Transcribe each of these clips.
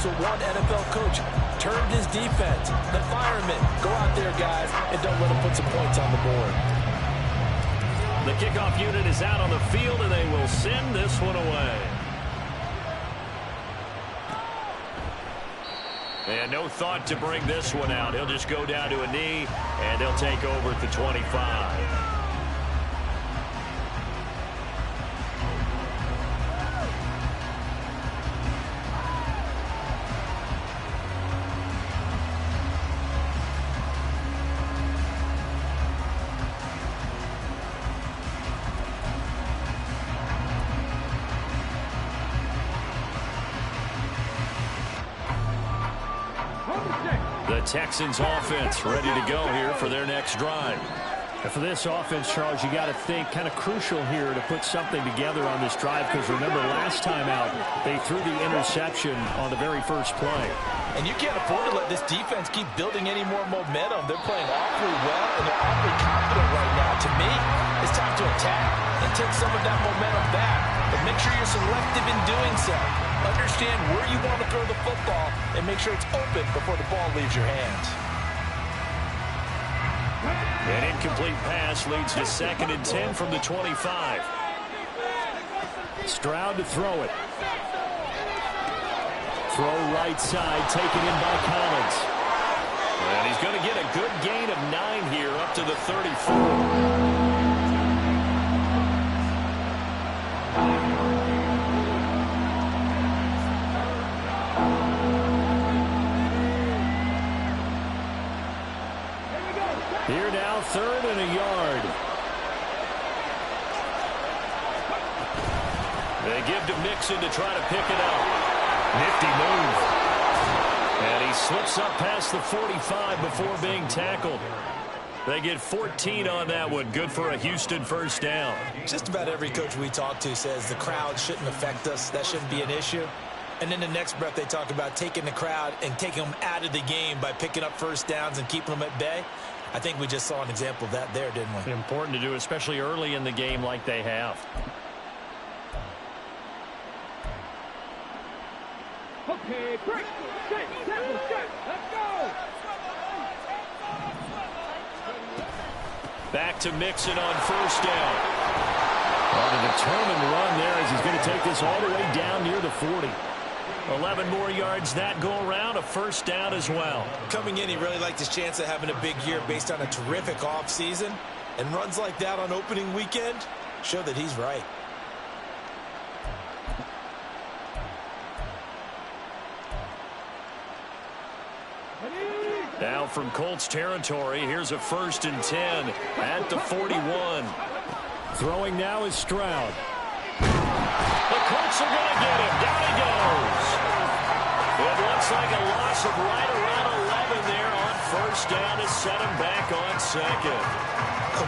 what one NFL coach turned his defense. The firemen, go out there, guys, and don't let them put some points on the board. The kickoff unit is out on the field, and they will send this one away. And no thought to bring this one out. He'll just go down to a knee, and they'll take over at the 25. The Texans offense ready to go here for their next drive. And for this offense, Charles, you got to think kind of crucial here to put something together on this drive, because remember last time out they threw the interception on the very first play. And you can't afford to let this defense keep building any more momentum. They're playing awfully well, and they're awfully confident right now. To me, it's time to attack and take some of that momentum back. But make sure you're selective in doing so. Understand where you want to throw the football and make sure it's open before the ball leaves your hands. An incomplete pass leads to 2nd and 10 from the 25. Stroud to throw it. Throw right side, taken in by Collins. And he's going to get a good gain of 9 here up to the 34. Here now, 3rd and a yard. They give to Mixon to try to pick it up. Nifty move. And he slips up past the 45 before being tackled. They get 14 on that one. Good for a Houston first down. Just about every coach we talk to says the crowd shouldn't affect us. That shouldn't be an issue. And then the next breath they talk about taking the crowd and taking them out of the game by picking up first downs and keeping them at bay. I think we just saw an example of that there, didn't we? Important to do, especially early in the game like they have. Okay, break, set, let's go! Back to Mixon on first down. On a determined run there as he's going to take this all the way down near the 40. 11 more yards that go around, a first down as well. Coming in, he really liked his chance of having a big year based on a terrific offseason. And runs like that on opening weekend show that he's right. Now from Colts territory, here's a 1st and 10 at the 41. Throwing now is Stroud. The Colts are going to get him. Down he goes. It looks like a loss of right around 11 there on first down to set him back on 2nd.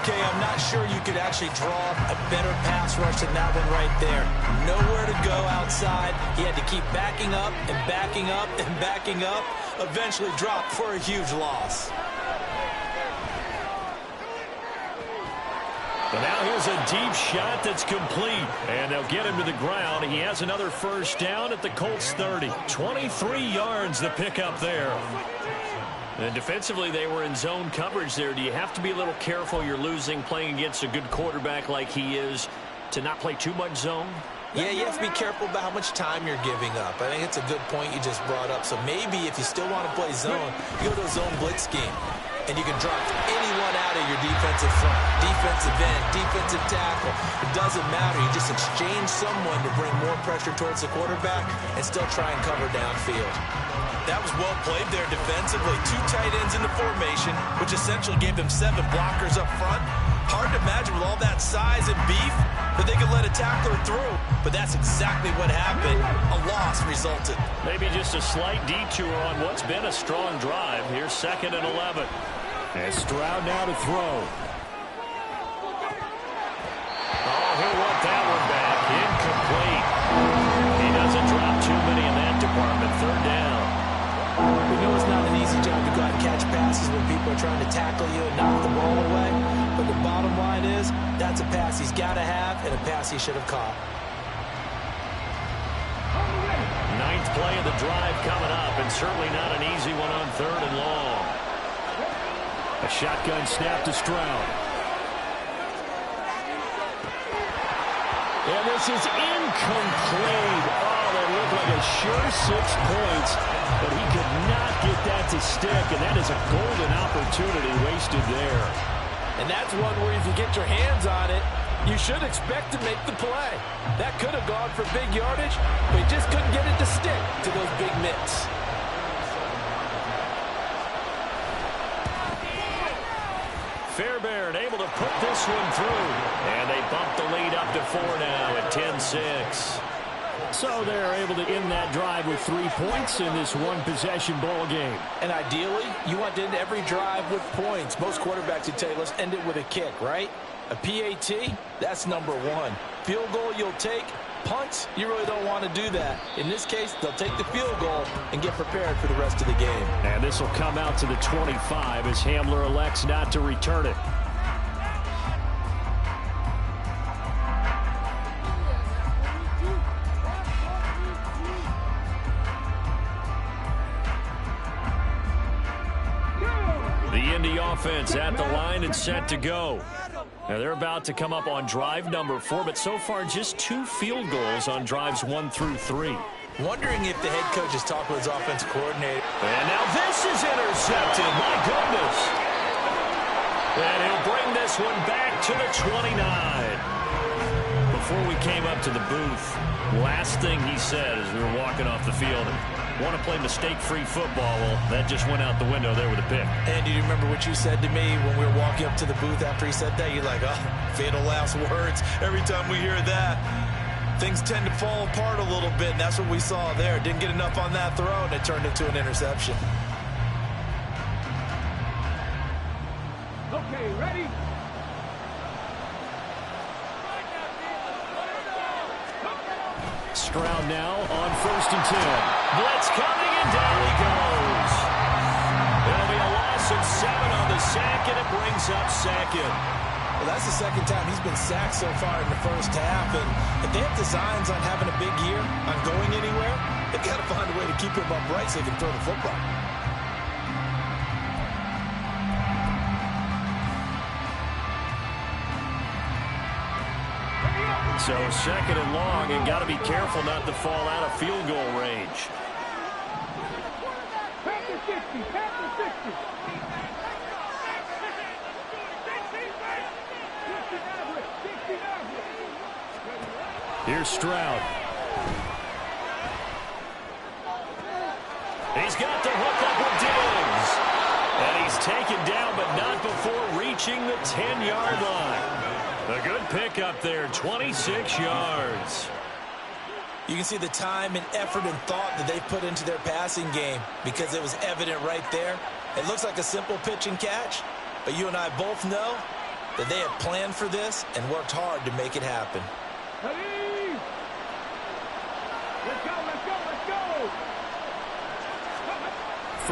Okay, I'm not sure you could actually draw a better pass rush than that one right there. Nowhere to go outside. He had to keep backing up and backing up and backing up. Eventually dropped for a huge loss. But now here's a deep shot that's complete. And they'll get him to the ground. He has another first down at the Colts 30. 23 yards to pick up there. And defensively, they were in zone coverage there. Do you have to be a little careful? You're losing playing against a good quarterback like he is to not play too much zone? Yeah, you have to be careful about how much time you're giving up. I think it's a good point you just brought up. So maybe if you still want to play zone, you go to a zone blitz scheme. And you can drop anyone out of your defensive front. Defensive end, defensive tackle. It doesn't matter. You just exchange someone to bring more pressure towards the quarterback and still try and cover downfield. That was well played there defensively. 2 tight ends in the formation, which essentially gave them 7 blockers up front. Hard to imagine with all that size and beef that they could let a tackler through. But that's exactly what happened. A loss resulted. Maybe just a slight detour on what's been a strong drive. Here's 2nd and 11. And Stroud now to throw. Oh, he'll want that one back. Incomplete. He doesn't drop too many in that department. 3rd down. We know it's not an easy job to go out and catch passes when people are trying to tackle you and knock the ball away. But the bottom line is, that's a pass he's got to have and a pass he should have caught. 9th play play of the drive coming up, and certainly not an easy one on 3rd and long. A shotgun snap to Stroud. And this is incomplete. Oh, that looked like a sure 6 points, but he could not get that to stick, and that is a golden opportunity wasted there. And that's one where if you get your hands on it, you should expect to make the play. That could have gone for big yardage, but he just couldn't get it to stick to those big mitts. Fairbairn able to put this one through. And they bump the lead up to 4 now at 10-6. So they're able to end that drive with 3 points in this one-possession ball game. And ideally, you want to end every drive with points. Most quarterbacks would tell you, let's end it with a kick, right? A PAT, that's number 1. Field goal you'll take. Punts, you really don't want to do that. In this case, they'll take the field goal and get prepared for the rest of the game. And this will come out to the 25 as Hamler elects not to return it. The Indy offense at the line and set to go. Now they're about to come up on drive number 4, but so far just 2 field goals on drives 1 through 3. Wondering if the head coach is talking with his offensive coordinator. And now this is intercepted. My goodness. And he'll bring this one back to the 29. Before we came up to the booth, last thing he said as we were walking off the field, want to play mistake-free football. Well, that just went out the window there with a pick. And do you remember what you said to me when we were walking up to the booth after he said that? You're like, oh, fatal last words. Every time we hear that, things tend to fall apart a little bit, and that's what we saw there. Didn't get enough on that throw, and it turned into an interception. Okay, ready? Stroud now on 1st and 10. Blitz coming, and down he goes. There'll be a loss of 7 on the sack, and it brings up 2nd. Well, that's the 2nd time he's been sacked so far in the first half, and if they have designs on having a big year, on going anywhere, they've got to find a way to keep him upright so he can throw the football. So 2nd and long, and got to be careful not to fall out of field goal range. Panther 60, Panther 60. Here's Stroud. He's got the hook up with Diggs. And he's taken down, but not before reaching the 10-yard line. A good pickup there, 26 yards. You can see the time and effort and thought that they put into their passing game because it was evident right there. It looks like a simple pitch and catch, but you and I both know that they have planned for this and worked hard to make it happen. Ready? Let's go, let's go, let's go.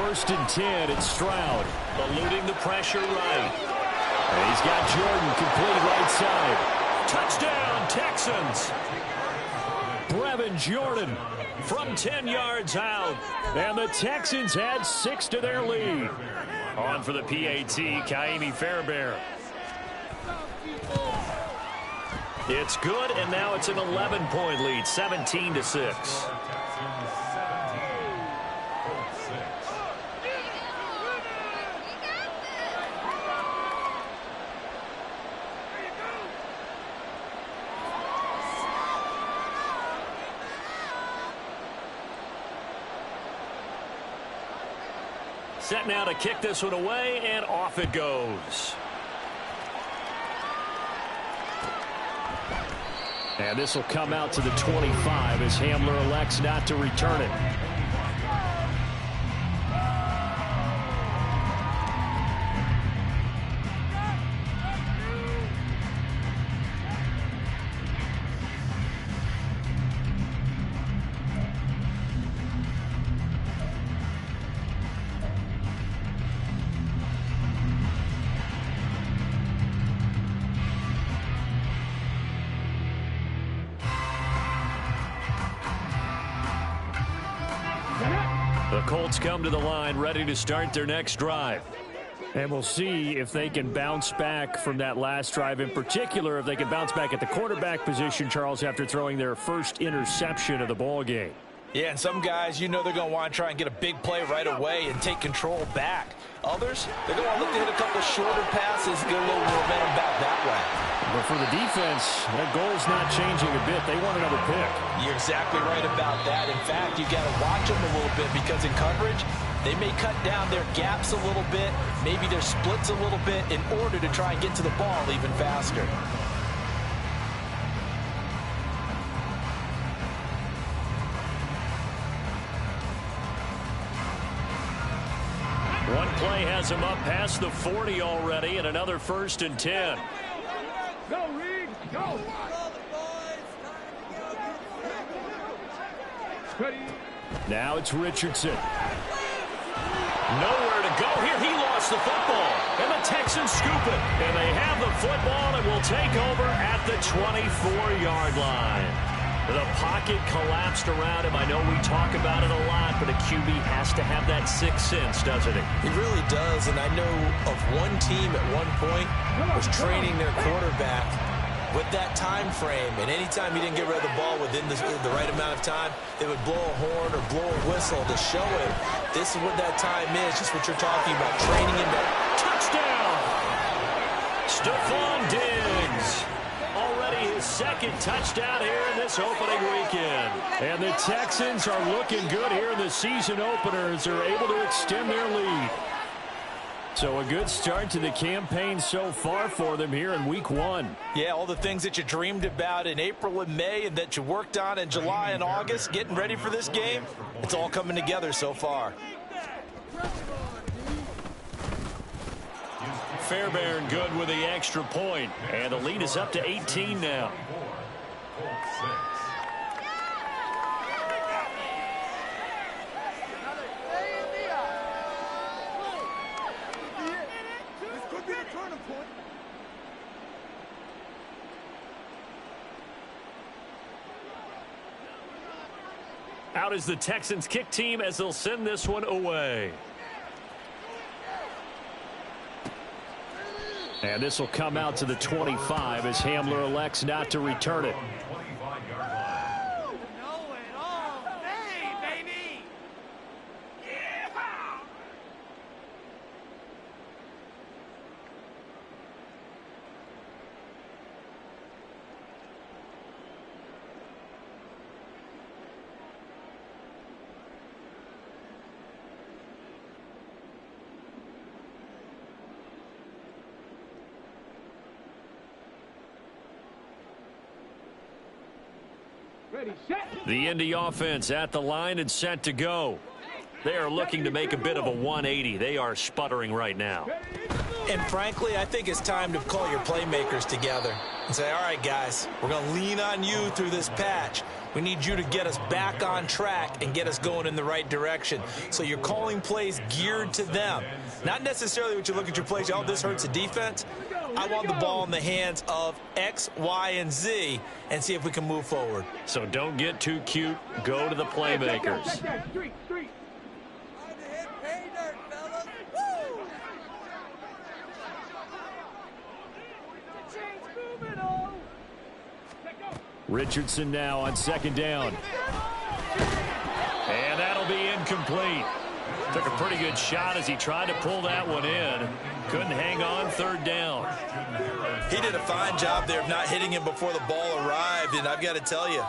1st and 10, it's Stroud. Eluding the pressure right. And he's got Jordan complete right side. Touchdown, Texans. Brevin Jordan from 10 yards out. And the Texans had 6 to their lead. On for the PAT, Ka'imi Fairbairn. It's good, and now it's an 11-point lead, 17-6. Set now to kick this one away, and off it goes. And this will come out to the 25 as Hamler elects not to return it. The Colts come to the line ready to start their next drive. And we'll see if they can bounce back from that last drive. In particular, if they can bounce back at the quarterback position, Charles, after throwing their first interception of the ball game. Yeah, and some guys, you know they're going to want to try and get a big play right away and take control back. Others, they're going to look to hit a couple shorter passes, get a little momentum back that way. But for the defense, that goal's not changing a bit. They want another pick. You're exactly right about that. In fact, you got to watch them a little bit because in coverage, they may cut down their gaps a little bit, maybe their splits a little bit in order to try and get to the ball even faster. One play has him up past the 40 already, and another 1st and 10. Go, Reed, go. Ready. Now it's Richardson. Nowhere to go here. He lost the football, and the Texans scoop it. And they have the football and will take over at the 24-yard line. The pocket collapsed around him. I know we talk about it a lot, but a QB has to have that sixth sense, doesn't he? He really does, and I know of one team at one point was training their quarterback with that time frame, and anytime he didn't get rid of the ball within the right amount of time, they would blow a horn or blow a whistle to show him this is what that time is, just what you're talking about, training him. Touchdown! Stephon Diggs. Already his second touchdown here in this opening weekend. And the Texans are looking good here in the season opener as they're able to extend their lead. So a good start to the campaign so far for them here in week 1. Yeah, all the things that you dreamed about in April and May and that you worked on in July and August, getting ready for this game, it's all coming together so far. Fairbairn good with the extra point, and the lead is up to 18 now. Out is the Texans kick team as they'll send this one away. And this will come out to the 25 as Hamler elects not to return it. Ready, set. The Indy offense at the line and set to go. They are looking to make a bit of a 180. They are sputtering right now. And frankly, I think it's time to call your playmakers together and say, all right, guys, we're going to lean on you through this patch. We need you to get us back on track and get us going in the right direction. So you're calling plays geared to them. Not necessarily what you look at your plays, oh, this hurts the defense. I want the ball in the hands of X, Y, and Z and see if we can move forward. So don't get too cute. Go to the playmakers. Street, street. Richardson now on second down. And that'll be incomplete. Took a pretty good shot as he tried to pull that one in. Couldn't hang on third down. He did a fine job there of not hitting him before the ball arrived, and I've got to tell you,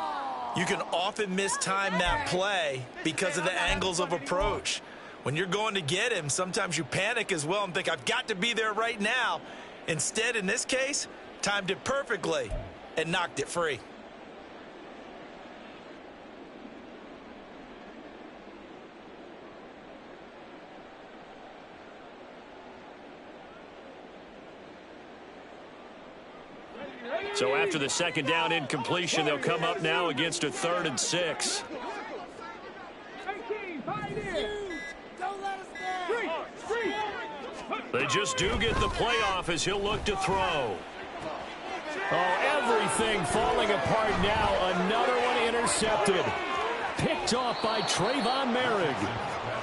you can often mistime that play because of the angles of approach. When you're going to get him, sometimes you panic as well and think, I've got to be there right now. Instead, in this case, timed it perfectly and knocked it free. So after the second down incompletion, they'll come up now against a 3rd and 6. They just do get the playoff as he'll look to throw. Oh, everything falling apart now. Another one intercepted. Picked picked off by Trayvon Merrick.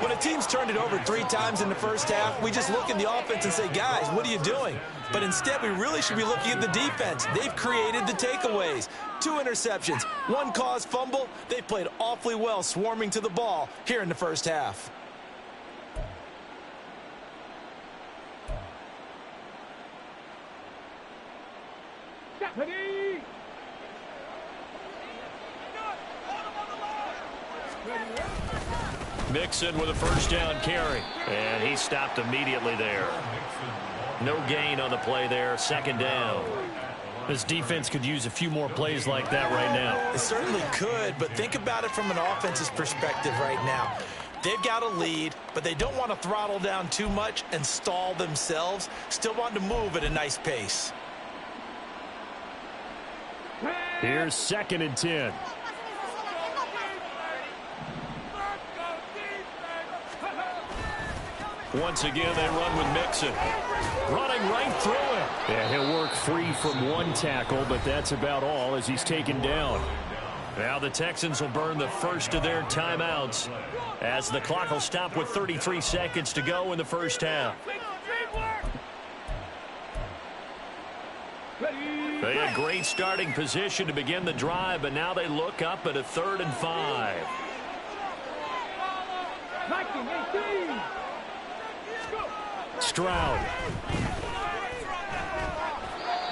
When a team's turned it over 3 times in the first half, we just look at the offense and say, guys, what are you doing? But instead, we really should be looking at the defense. They've created the takeaways. 2 interceptions, 1 caused fumble. They played awfully well swarming to the ball here in the first half. Ready. Mixon with a first down carry. And he stopped immediately there. No gain on the play there. Second down. This defense could use a few more plays like that right now. It certainly could, but think about it from an offense's perspective right now. They've got a lead, but they don't want to throttle down too much and stall themselves. Still want to move at a nice pace. Here's 2nd and 10. Once again, they run with Mixon. Running right through it. Yeah, he'll work free from 1 tackle, but that's about all as he's taken down. Now the Texans will burn the first of their timeouts as the clock will stop with 33 seconds to go in the first half. They had great starting position to begin the drive, but now they look up at a 3rd and 5. Stroud.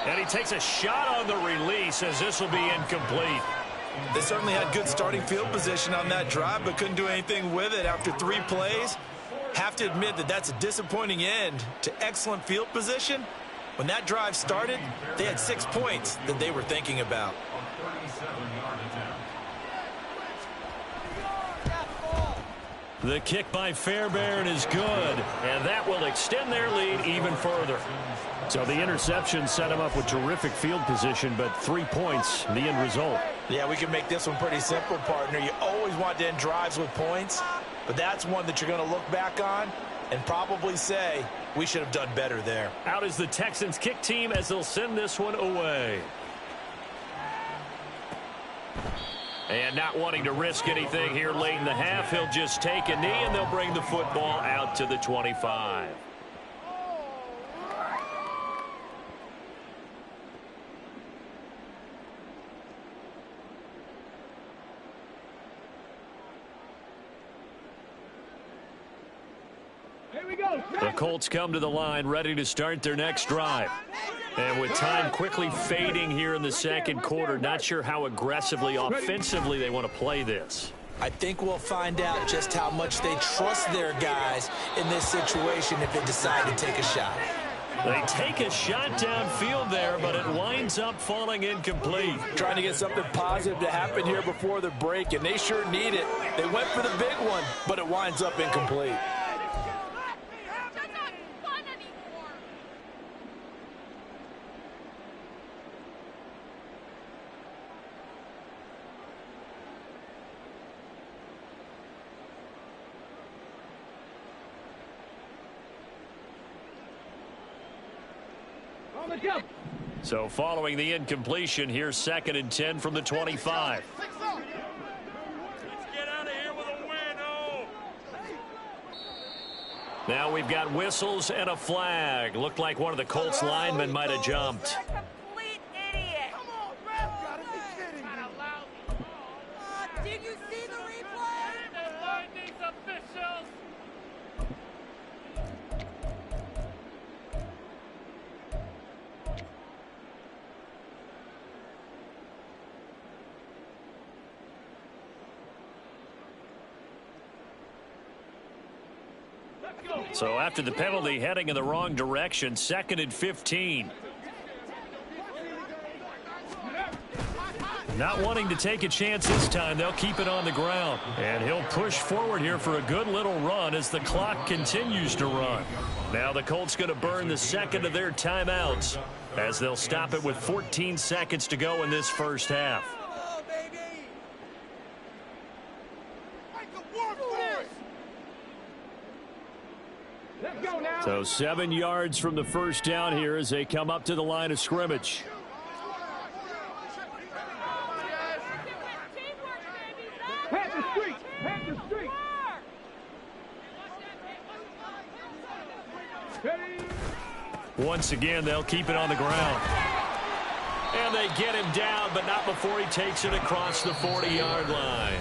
And he takes a shot on the release as this will be incomplete. They certainly had good starting field position on that drive, but couldn't do anything with it after 3 plays. Have to admit that that's a disappointing end to excellent field position. When that drive started, they had 6 points that they were thinking about. The kick by Fairbairn is good, and that will extend their lead even further. So the interception set them up with terrific field position, but 3 points, the end result. Yeah, we can make this one pretty simple, partner. You always want to end drives with points, but that's one that you're going to look back on and probably say, we should have done better there. Out is the Texans kick team as they'll send this one away. And not wanting to risk anything here late in the half, he'll just take a knee and they'll bring the football out to the 25. Here we go. The Colts come to the line ready to start their next drive. And with time quickly fading here in the second quarter, not sure how aggressively, offensively they want to play this. I think we'll find out just how much they trust their guys in this situation if they decide to take a shot. They take a shot downfield there, but it winds up falling incomplete. Trying to get something positive to happen here before the break, and they sure need it. They went for the big one, but it winds up incomplete. So following the incompletion, here's 2nd and 10 from the 25. Let's get out of here with a win, oh! Now we've got whistles and a flag. Looked like one of the Colts linemen might have jumped. Complete idiot. Come on, Brad. You gotta be kidding me. Did you see the replay? Find these officials! So after the penalty, heading in the wrong direction, 2nd and 15. Not wanting to take a chance this time, they'll keep it on the ground. And he'll push forward here for a good little run as the clock continues to run. Now the Colts going to burn the 2nd of their timeouts as they'll stop it with 14 seconds to go in this first half. So 7 yards from the first down here as they come up to the line of scrimmage. Pat the street. Once again, they'll keep it on the ground. And they get him down, but not before he takes it across the 40-yard line.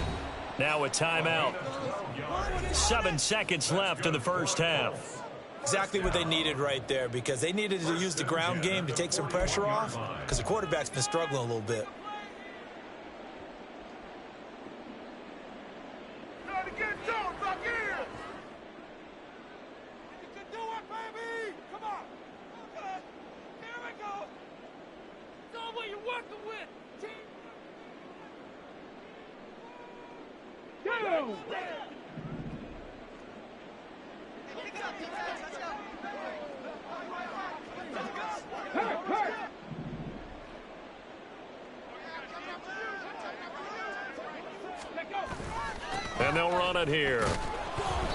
Now a timeout. 7 seconds left in the first half. Exactly what they needed right there, because they needed to use the ground game to take some pressure off, because the quarterback's been struggling a little bit. Try to get Jones back here. You can do it, baby. Come on. Okay. Here we go. It's all what you're working with. Go. And they'll run it here.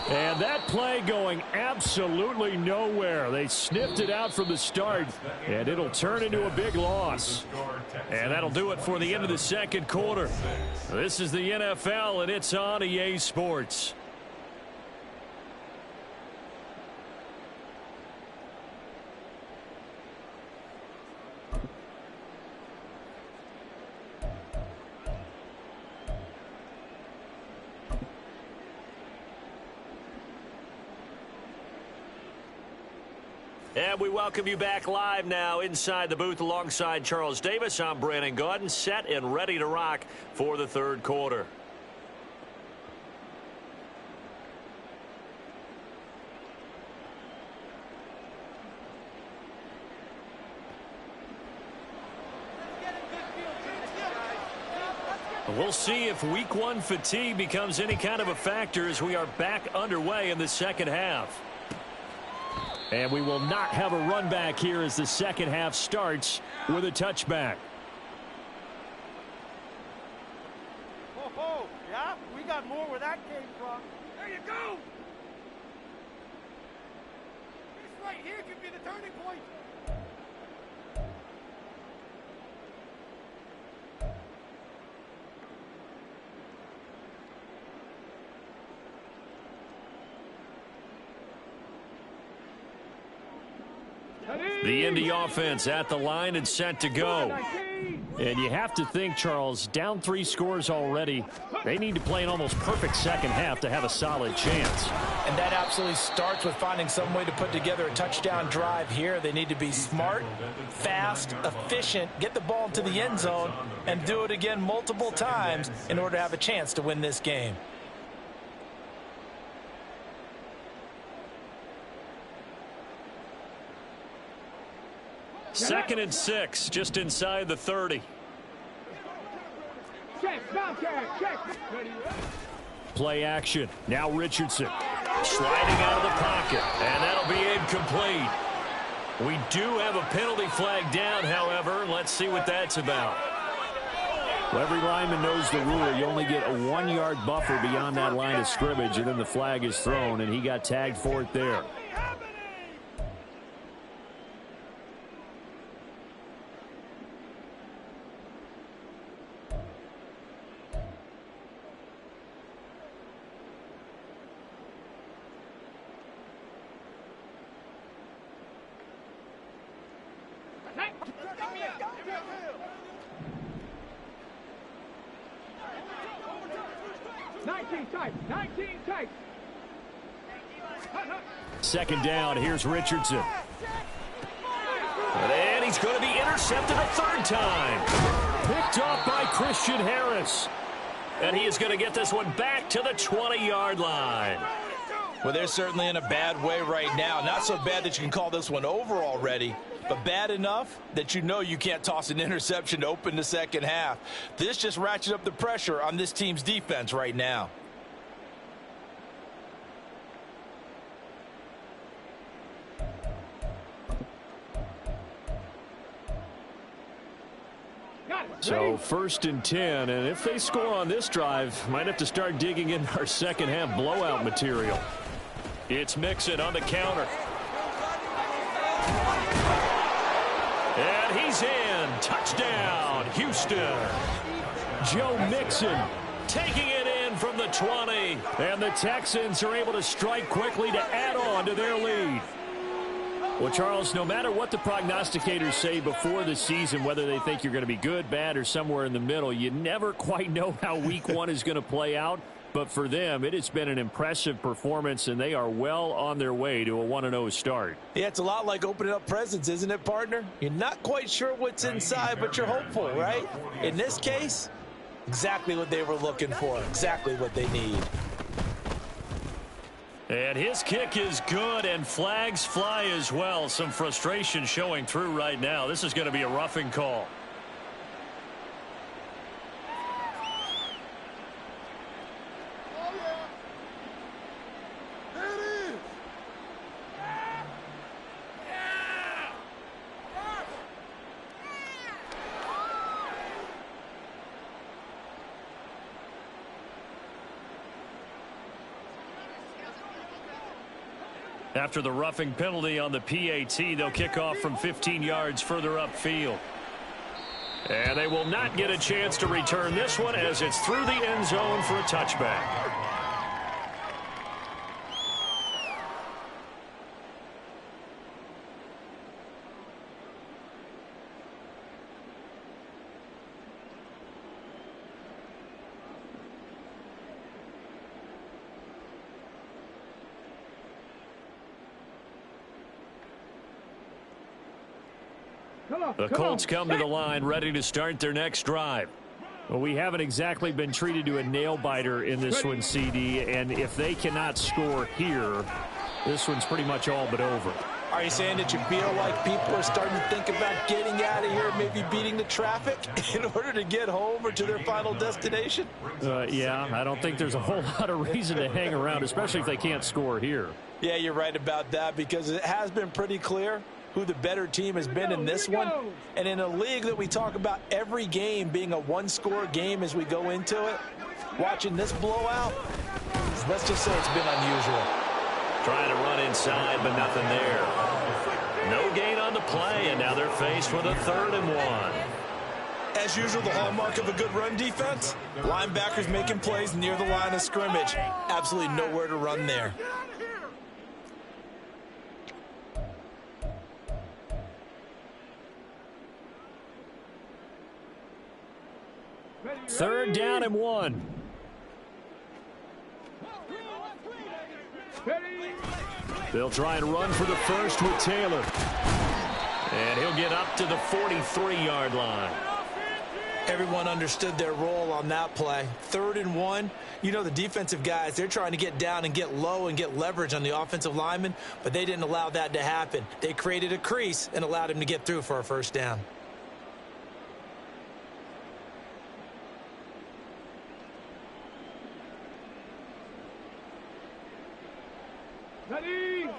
And that play going absolutely nowhere. They sniffed it out from the start, and it'll turn into a big loss. And that'll do it for the end of the second quarter. This is the NFL, and it's on EA Sports. And we welcome you back live now inside the booth alongside Charles Davis. I'm Brandon Gaudin, set and ready to rock for the third quarter. We'll see if week one fatigue becomes any kind of a factor as we are back underway in the second half. And we will not have a run back here as the second half starts with a touchback. Oh, yeah? We got more where that came from. There you go. This right here could be the turning point. The Indy offense at the line and set to go. And you have to think, Charles, down 3 scores already. They need to play an almost perfect second half to have a solid chance. And that absolutely starts with finding some way to put together a touchdown drive here. They need to be smart, fast, efficient, get the ball into the end zone, and do it again multiple times in order to have a chance to win this game. Second and 6, just inside the 30. Check, bounce check. Ready. Play action. Now Richardson sliding out of the pocket, and that'll be incomplete. We do have a penalty flag down, however. Let's see what that's about. Well, every lineman knows the rule. You only get a 1-yard buffer beyond that line of scrimmage, and then the flag is thrown, and he got tagged for it there. Second down, here's Richardson. And he's going to be intercepted a third time. Picked off by Christian Harris. And he is going to get this one back to the 20-yard line. Well, they're certainly in a bad way right now. Not so bad that you can call this one over already, but bad enough that you know you can't toss an interception to open the second half. This just ratchets up the pressure on this team's defense right now. So first and 10, and if they score on this drive, might have to start digging in our second half blowout material. It's Mixon on the counter. And he's in. Touchdown, Houston. Joe Mixon Taking it in from the 20. and the Texans are able to strike quickly to add on to their lead. Well, Charles, no matter what the prognosticators say before the season, whether they think you're going to be good, bad, or somewhere in the middle, you never quite know how week one is going to play out. But for them, it has been an impressive performance, and they are well on their way to a 1-0 start. Yeah, it's a lot like opening up presents, isn't it, partner? You're not quite sure what's inside, but you're hopeful, right? In this case, exactly what they were looking for, exactly what they need. And his kick is good, and flags fly as well. Some frustration showing through right now. This is going to be a roughing call. After the roughing penalty on the PAT, they'll kick off from 15 yards further upfield. And they will not get a chance to return this one as it's through the end zone for a touchback. The Colts come to the line ready to start their next drive. Well, we haven't exactly been treated to a nail-biter in this one, CD, and if they cannot score here, this one's pretty much all but over. Are you saying that you feel like people are starting to think about getting out of here, maybe beating the traffic in order to get home or to their final destination? Yeah, I don't think there's a whole lot of reason to hang around, especially if they can't score here. Yeah, you're right about that, because it has been pretty clear who the better team has been in this one. And in a league that we talk about every game being a one-score game as we go into it, watching this blowout, let's just say it's been unusual. Trying to run inside, but nothing there. No gain on the play, and now they're faced with a 3rd and 1. As usual, the hallmark of a good run defense, linebackers making plays near the line of scrimmage. Absolutely nowhere to run there. 3rd down and 1. They'll try and run for the first with Taylor. And he'll get up to the 43-yard line. Everyone understood their role on that play. 3rd and 1. You know, the defensive guys, they're trying to get down and get low and get leverage on the offensive lineman, but they didn't allow that to happen. They created a crease and allowed him to get through for a 1st down. Ready?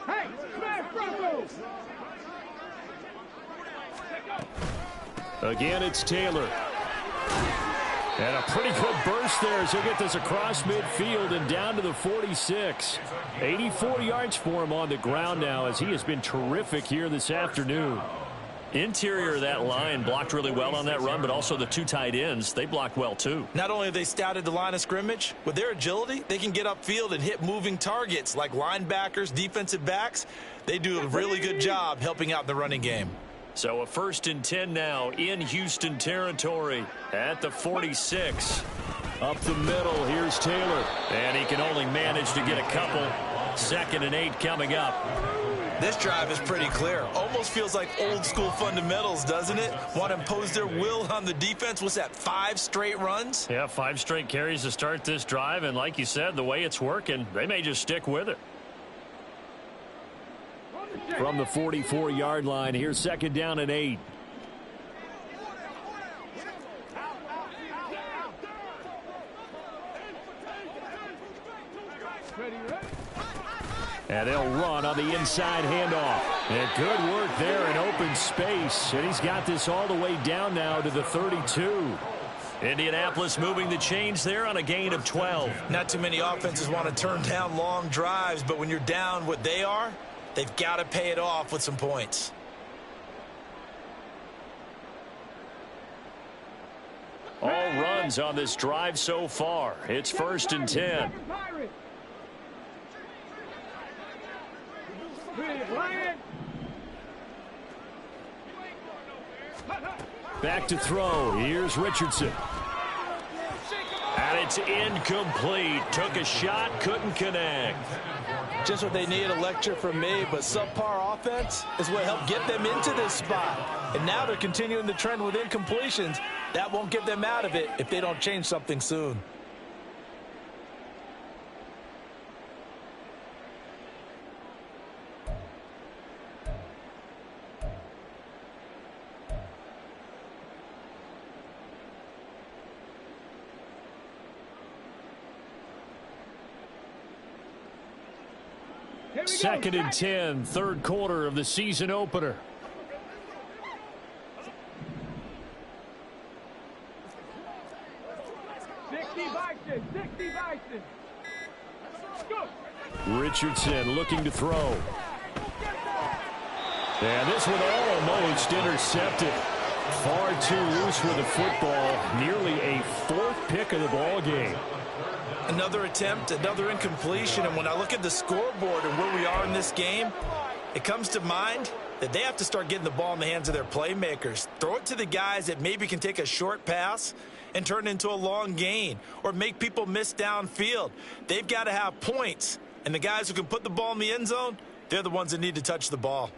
Hey, smash Broncos! Again, it's Taylor. And a pretty good burst there as he'll get this across midfield and down to the 46. 84 yards for him on the ground now as he has been terrific here this afternoon. Interior of that line blocked really well on that run, but also the 2 tight ends, they blocked well too. Not only have they scouted the line of scrimmage, with their agility, they can get upfield and hit moving targets like linebackers, defensive backs. They do a really good job helping out the running game. So a 1st and 10 now in Houston territory at the 46. Up the middle, here's Taylor. And he can only manage to get a couple. 2nd and 8 coming up. This drive is pretty clear. Almost feels like old school fundamentals, doesn't it? Want to impose their will on the defense. What's that, 5 straight runs? Yeah, 5 straight carries to start this drive. And like you said, the way it's working, they may just stick with it. From the 44-yard line, here's 2nd down and 8. And they'll run on the inside handoff. And good work there in open space. And he's got this all the way down now to the 32. Indianapolis moving the chains there on a gain of 12. Not too many offenses want to turn down long drives, but when you're down what they are, They've got to pay it off with some points. All runs on this drive so far. It's 1st and 10. Back to throw. Here's Richardson. And it's incomplete. Took a shot, couldn't connect. Just what they need, a lecture from me, but subpar offense is what helped get them into this spot. And now they're continuing the trend with incompletions. That won't get them out of it if they don't change something soon. Second and 10, third quarter of the season opener. Richardson looking to throw. And this one almost intercepted. Far too loose with the football. Nearly a 4th pick of the ball game. Another attempt, another incompletion, and when I look at the scoreboard and where we are in this game, it comes to mind that they have to start getting the ball in the hands of their playmakers. Throw it to the guys that maybe can take a short pass and turn it into a long gain or make people miss downfield. They've got to have points, and the guys who can put the ball in the end zone, they're the ones that need to touch the ball.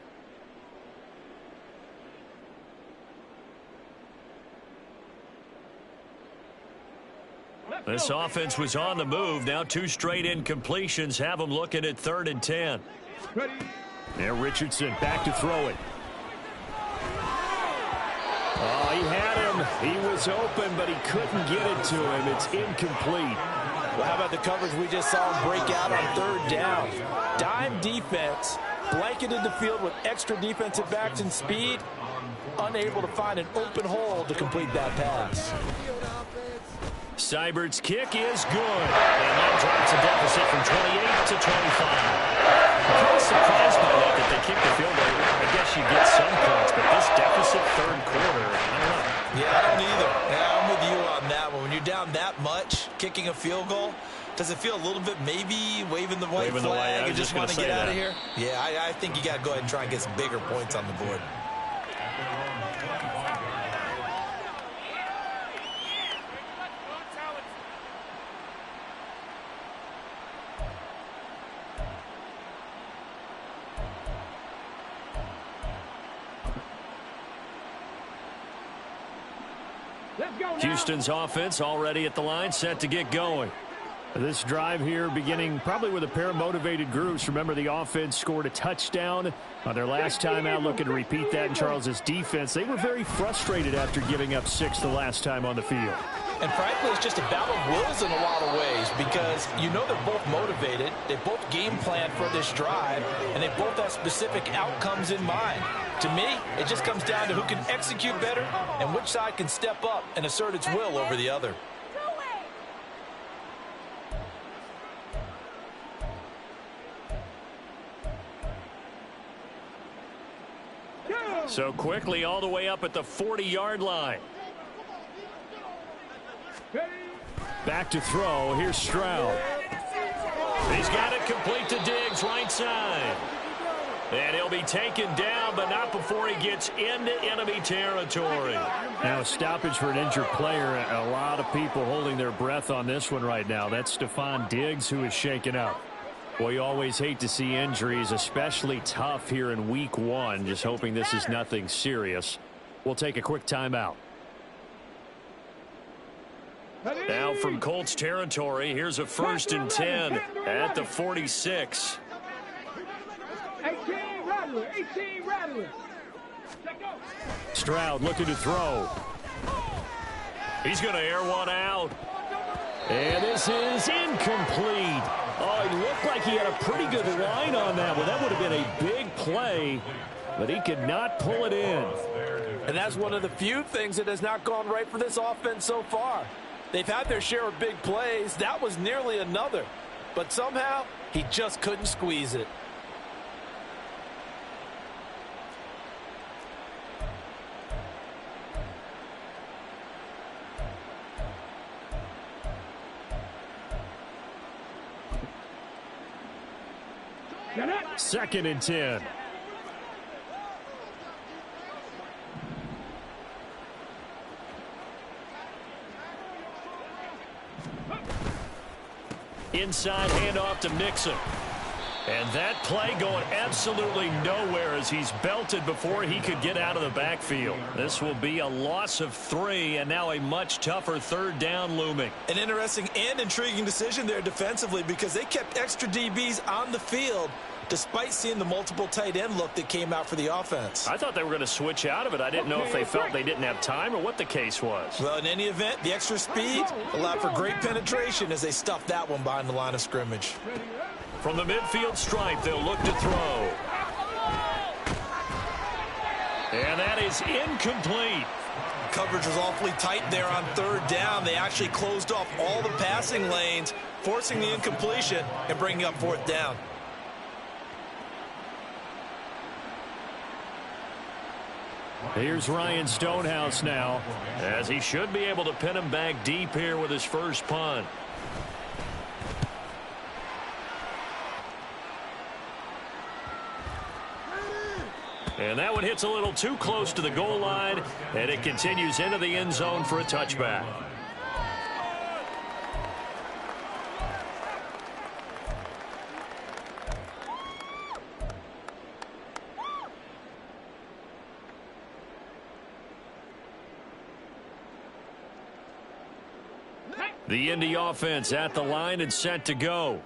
This offense was on the move. Now 2 straight incompletions have them looking at 3rd and 10. Now Richardson back to throw it. Oh, he had him. He was open, but he couldn't get it to him. It's incomplete. Well, how about the coverage we just saw him break out on 3rd down? Dime defense, blanketed the field with extra defensive backs and speed, unable to find an open hole to complete that pass. Seibert's kick is good. And that drops a deficit from 28 to 25. I'm kind of surprised by that they kicked the field goal. I guess you get some points, but this deficit 3rd quarter, I don't know. Yeah, I don't either. Yeah, I'm with you on that one. When you're down that much, kicking a field goal, does it feel a little bit maybe waving the white flag and just want to get out of here? Yeah, I think you got to go ahead and try and get some bigger points on the board. Houston's offense already at the line, set to get going. This drive here beginning probably with a pair of motivated groups. Remember, the offense scored a touchdown on their last time out. Looking to repeat that in Charles's defense. They were very frustrated after giving up 6 the last time on the field. And frankly, it's just a battle of wills in a lot of ways because you know they're both motivated. They both game plan for this drive, and they both have specific outcomes in mind. To me, it just comes down to who can execute better and which side can step up and assert its will over the other. So quickly all the way up at the 40-yard line. Back to throw. Here's Stroud. He's got it complete to Diggs, right side. And he'll be taken down, but not before he gets into enemy territory. Now a stoppage for an injured player. A lot of people holding their breath on this one right now. That's Stephon Diggs, who is shaken up. Well, you always hate to see injuries, especially tough here in week 1. Just hoping this is nothing serious. We'll take a quick timeout. Now from Colts territory, here's a 1st and 10 at the 46. 18 Rattler, 18 Rattler. Stroud looking to throw. He's going to air one out. And this is incomplete. Oh, it looked like he had a pretty good line on that one. That would have been a big play, but he could not pull it in. And that's one of the few things that has not gone right for this offense so far. They've had their share of big plays. That was nearly another. But somehow, he just couldn't squeeze it. 2nd and 10. Inside handoff to Mixon. And that play going absolutely nowhere as he's belted before he could get out of the backfield. This will be a loss of 3, and now a much tougher 3rd down looming. An interesting and intriguing decision there defensively because they kept extra DBs on the field despite seeing the multiple tight end look that came out for the offense. I thought they were going to switch out of it. I didn't know if they felt they didn't have time or what the case was. Well, in any event, the extra speed allowed for great penetration as they stuffed that one behind the line of scrimmage. From the midfield stripe, they'll look to throw. And that is incomplete. Coverage was awfully tight there on 3rd down. They actually closed off all the passing lanes, forcing the incompletion and bringing up 4th down. Here's Ryan Stonehouse now, as he should be able to pin him back deep here with his first punt. And that one hits a little too close to the goal line, and it continues into the end zone for a touchback. The Indy offense at the line and set to go.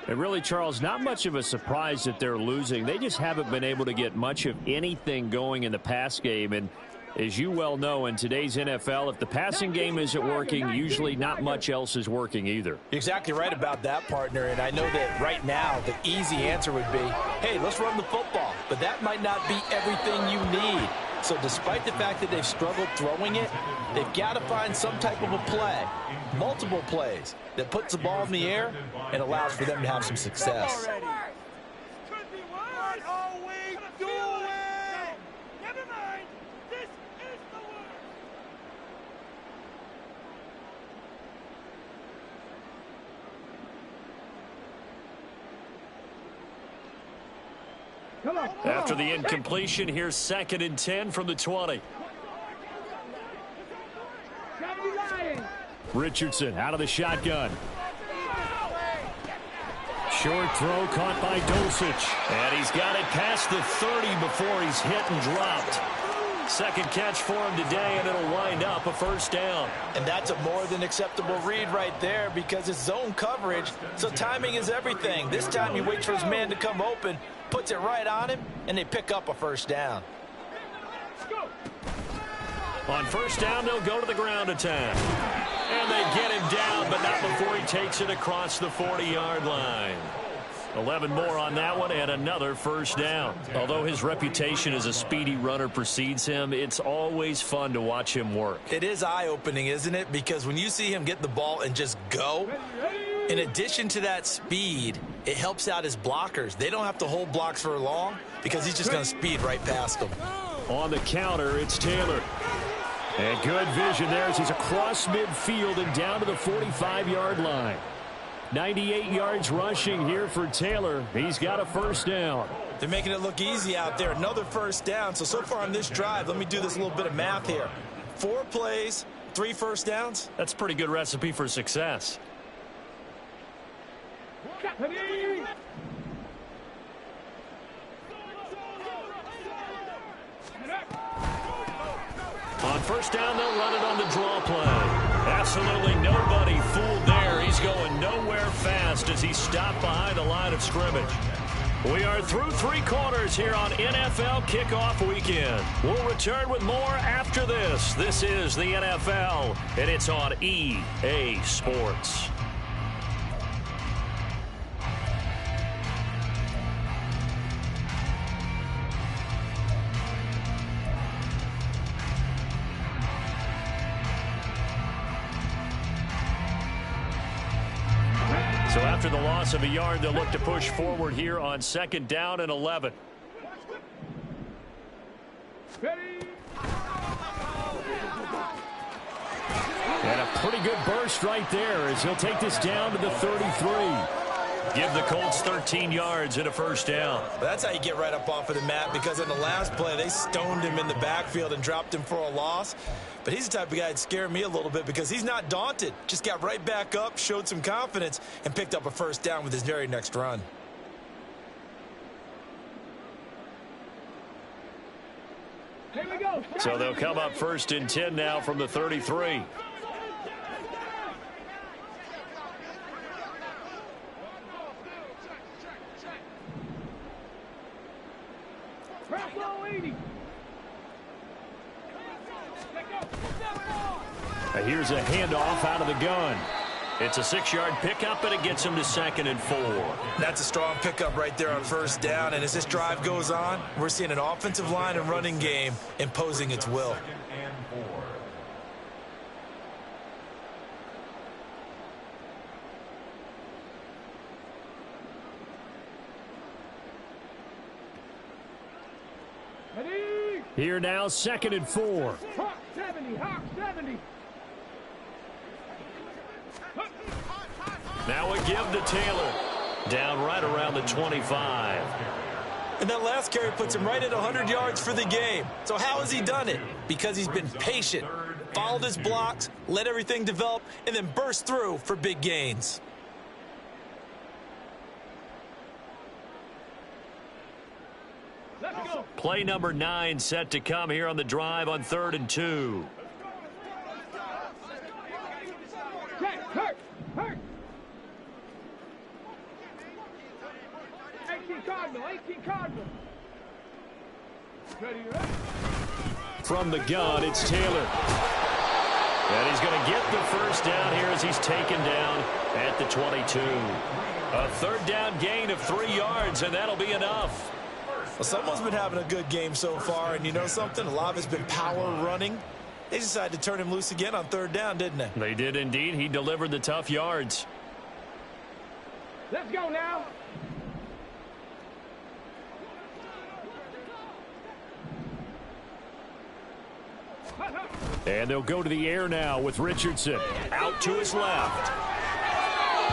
And really, Charles, not much of a surprise that they're losing. They just haven't been able to get much of anything going in the pass game. And as you well know, in today's NFL, if the passing game isn't working, usually not much else is working either. You're exactly right about that, partner. And I know that right now the easy answer would be, hey, let's run the football. But that might not be everything you need. So despite the fact that they've struggled throwing it, they've got to find some type of a play, multiple plays, that puts the ball in the air and allows for them to have some success. What are we doing? Never mind. This is the worst. After the incompletion, here's 2nd and 10 from the 20. Richardson out of the shotgun. Short throw caught by Dosich. And he's got it past the 30 before he's hit and dropped. 2nd catch for him today, and it'll wind up a 1st down. And that's a more than acceptable read right there because it's zone coverage, so timing is everything. This time he waits for his man to come open, puts it right on him, and they pick up a 1st down. On 1st down, they'll go to the ground attack. And they get him down, but not before he takes it across the 40-yard line. 11 more on that one and another 1st down. Although his reputation as a speedy runner precedes him, it's always fun to watch him work. It is eye-opening, isn't it? Because when you see him get the ball and just go, in addition to that speed, it helps out his blockers. They don't have to hold blocks for long because he's just going to speed right past them. On the counter, it's Taylor. And good vision there as he's across midfield and down to the 45-yard line. 98 yards rushing here for Taylor. He's got a 1st down. They're making it look easy out there. Another 1st down. So far on this drive, let me do this little bit of math here. 4 plays, 3 1st downs. That's a pretty good recipe for success. On 1st down, they'll run it on the draw play. Absolutely nobody fooled there. He's going nowhere fast as he's stopped behind the line of scrimmage. We are through 3 quarters here on NFL Kickoff Weekend. We'll return with more after this. This is the NFL, and it's on EA Sports. So after the loss of a yard, they'll look to push forward here on 2nd down and 11. And a pretty good burst right there as he'll take this down to the 33. Give the Colts 13 yards and a first down. That's how you get right up off of the mat, because in the last play, they stoned him in the backfield and dropped him for a loss. But he's the type of guy that scared me a little bit because he's not daunted. Just got right back up, showed some confidence, and picked up a first down with his very next run. Here we go. So they'll come up 1st and 10 now from the 33. Here's a handoff out of the gun. It's a 6-yard pickup, and it gets him to 2nd and 4. That's a strong pickup right there on first down. And as this drive goes on, we're seeing an offensive line and running game imposing its will. Here now, 2nd and 4. Hawk 70, Hawk 70. Now a give to Taylor. Down right around the 25. And that last carry puts him right at 100 yards for the game. So how has he done it? Because he's been patient, followed his blocks, let everything develop, and then burst through for big gains. Let's go. Play number 9 set to come here on the drive on 3rd and 2. Check, hurt. 18 Cardinal. Ready, right? From the gun, it's Taylor. And he's going to get the first down here as he's taken down at the 22. A 3rd down gain of 3 yards, and that'll be enough. Well, someone's been having a good game so far, and you know something? A lot of it's been power running. They decided to turn him loose again on 3rd down, didn't they? They did indeed. He delivered the tough yards. Let's go now. And they'll go to the air now with Richardson out to his left.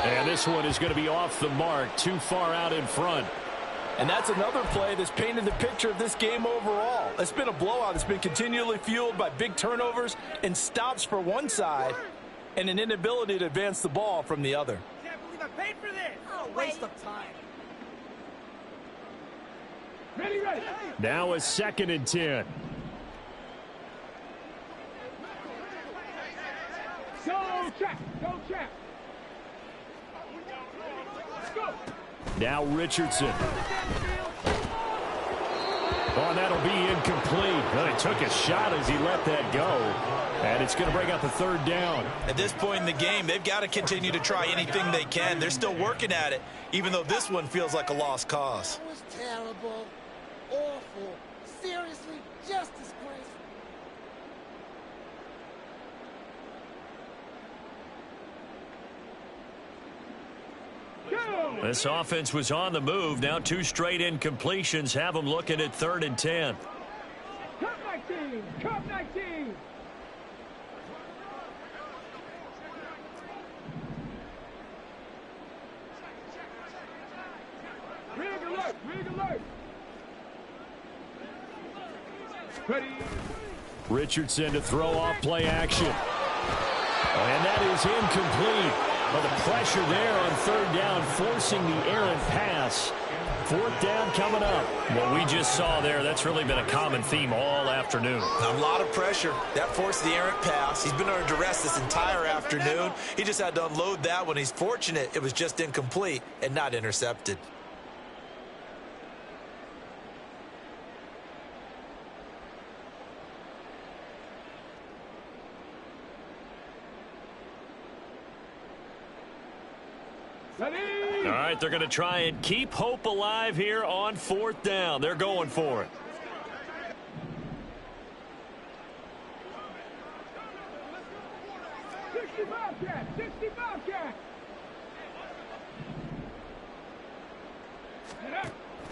And this one is going to be off the mark, too far out in front. And that's another play that's painted the picture of this game overall. It's been a blowout. It's been continually fueled by big turnovers and stops for one side and an inability to advance the ball from the other. Can't believe I paid for this. Oh, waste of time. Ready. Now a 2nd and 10. Go check. Go. Now Richardson. Oh, and that'll be incomplete. Well, he took a shot as he let that go. And it's going to bring up a 3rd down. At this point in the game, they've got to continue to try anything they can. They're still working at it, even though this one feels like a lost cause. That was terrible. Awful. Seriously, just disgraceful. This offense was on the move. Now 2 straight incompletions have them looking at 3rd and 10. Cup 19. Rig alert. Ready. Richardson to throw off play action. And that is incomplete. But the pressure there on 3rd down, forcing the errant pass. 4th down coming up. What we just saw there, that's really been a common theme all afternoon. A lot of pressure. That forced the errant pass. He's been under duress this entire afternoon. He just had to unload that one. He's fortunate it was just incomplete and not intercepted. All right, they're going to try and keep hope alive here on 4th down. They're going for it.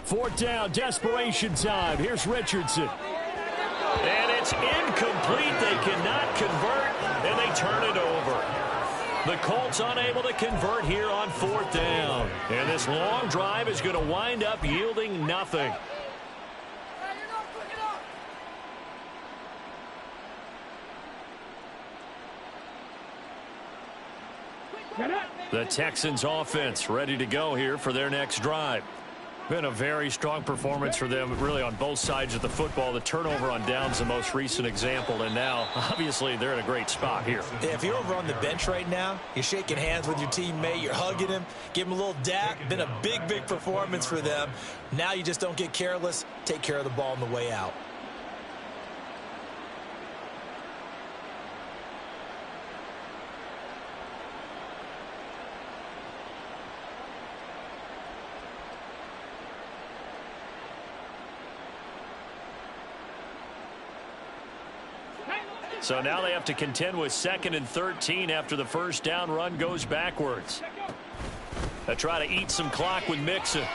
Fourth down, desperation time. Here's Richardson. And it's incomplete. They cannot convert, and they turn it over. The Colts unable to convert here on 4th down. And this long drive is going to wind up yielding nothing. The Texans offense ready to go here for their next drive. Been a very strong performance for them, really, on both sides of the football. The turnover on downs, the most recent example, and now, obviously, they're in a great spot here. Yeah, if you're over on the bench right now, you're shaking hands with your teammate, you're hugging him, give him a little dap. Been a big, big performance for them. Now you just don't get careless. Take care of the ball on the way out. So now they have to contend with 2nd and 13 after the first down run goes backwards. They try to eat some clock with Mixon.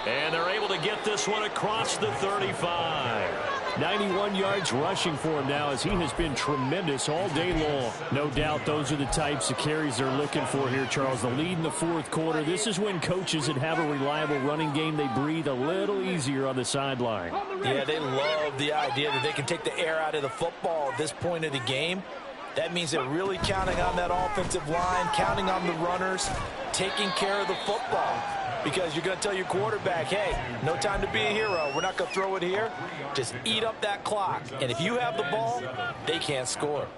And they're able to get this one across the 35. 91 yards rushing for him now, as he has been tremendous all day long. No doubt those are the types of carries they're looking for here, Charles. The lead in the 4th quarter. This is when coaches that have a reliable running game, they breathe a little easier on the sideline. Yeah, they love the idea that they can take the air out of the football at this point of the game. That means they're really counting on that offensive line, counting on the runners, taking care of the football. Because you're going to tell your quarterback, hey, no time to be a hero. We're not going to throw it here. Just eat up that clock. And if you have the ball, they can't score.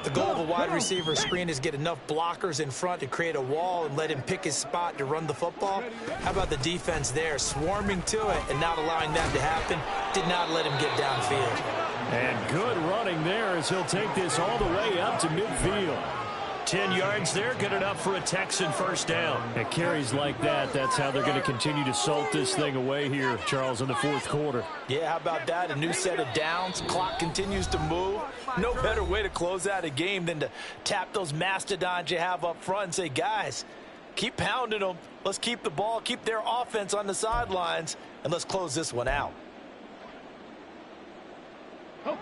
The goal of a wide receiver screen is get enough blockers in front to create a wall and let him pick his spot to run the football. How about the defense there, swarming to it and not allowing that to happen? Did not let him get downfield. And good running there as he'll take this all the way up to midfield. 10 yards there, good enough for a Texan first down. At carries like that, that's how they're going to continue to salt this thing away here, Charles, in the 4th quarter. Yeah, how about that? A new set of downs. Clock continues to move. No better way to close out a game than to tap those mastodons you have up front and say, guys, keep pounding them. Let's keep the ball, keep their offense on the sidelines, and let's close this one out.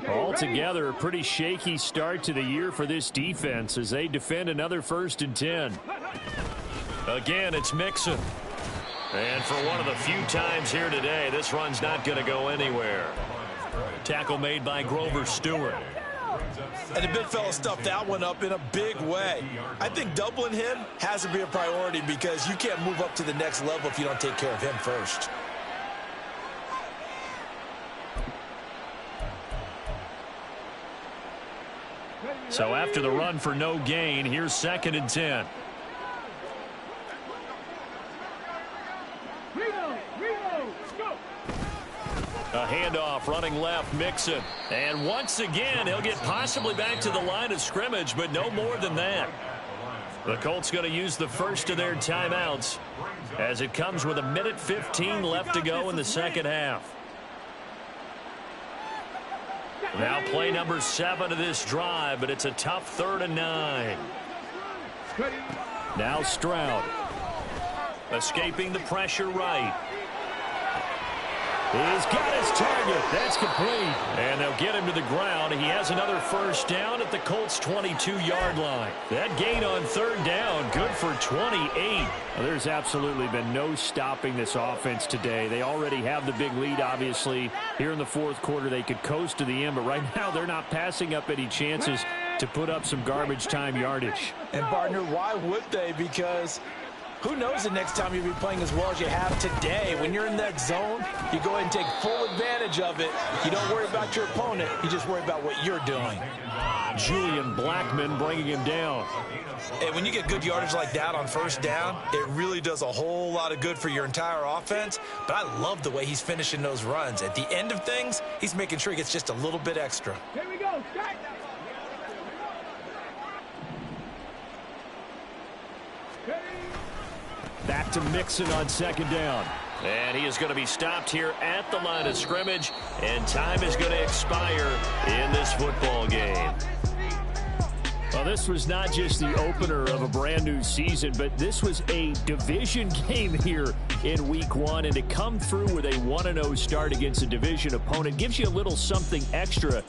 Altogether, a pretty shaky start to the year for this defense as they defend another 1st and 10. Again, it's Mixon. And for one of the few times here today, this run's not going to go anywhere. Tackle made by Grover Stewart. And the big fella stuffed that one up in a big way. I think doubling him has to be a priority because you can't move up to the next level if you don't take care of him first. So after the run for no gain, here's 2nd and 10. A handoff running left, Mixon. And once again, he'll get possibly back to the line of scrimmage, but no more than that. The Colts going to use the first of their timeouts as it comes with 1:15 left to go in the 2nd half. Now play number 7 of this drive, but it's a tough 3rd and 9. Now Stroud. Escaping the pressure right. He's got his target. That's complete. And they'll get him to the ground. He has another first down at the Colts' 22-yard line. That gain on 3rd down, good for 28. Well, there's absolutely been no stopping this offense today. They already have the big lead, obviously. Here in the 4th quarter, they could coast to the end, but right now they're not passing up any chances to put up some garbage time yardage. And, partner, why would they? Because who knows the next time you'll be playing as well as you have today. When you're in that zone, you go ahead and take full advantage of it. You don't worry about your opponent. You just worry about what you're doing. Julian Blackmon bringing him down. And when you get good yardage like that on first down, it really does a whole lot of good for your entire offense. But I love the way he's finishing those runs. At the end of things, he's making sure he gets just a little bit extra. Here we go. Strike. Back to Mixon on 2nd down. And he is going to be stopped here at the line of scrimmage, and time is going to expire in this football game. Well, this was not just the opener of a brand new season, but this was a division game here in week 1. And to come through with a 1-0 start against a division opponent gives you a little something extra